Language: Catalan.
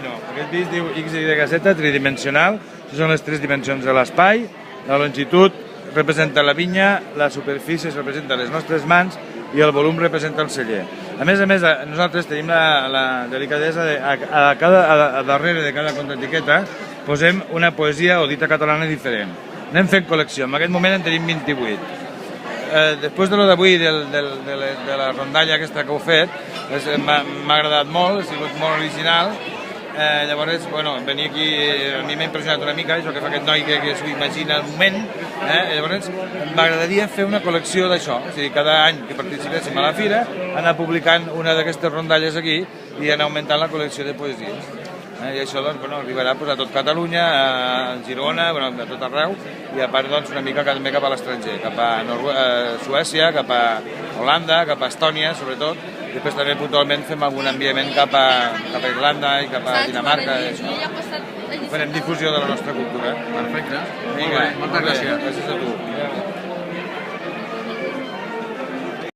no. Aquest disc diu X, Y, Z, tridimensional. Això són les tres dimensions de l'espai. La longitud representa la vinya, la superfície representa les nostres mans i el volum representa el celler. A més, nosaltres tenim la delicadesa de a darrere de cada contraetiqueta posem una poesia o dita catalana diferent. Anem fent col·lecció. En aquest moment en tenim 28. Després de lo d'avui, de la rondalla aquesta que heu fet, m'ha agradat molt, ha sigut molt original. Llavors, venir aquí a mi m'ha impressionat una mica, això que fa aquest noi que s'ho imagina al moment. Llavors, m'agradaria fer una col·lecció d'això, o sigui, cada any que participéssim a la fira, anar publicant una d'aquestes rondalles aquí i anar augmentant la col·lecció de poesies. I això arribarà a tot Catalunya, a Girona, a tot arreu, i a part una mica també cap a l'estranger, cap a Suècia, cap a Holanda, cap a Estònia, sobretot. Després també puntualment fem algun enviament cap a Irlanda i cap a Dinamarca. Farem difusió de la nostra cultura. Perfecte. Vinga, moltes gràcies. Gràcies a tu.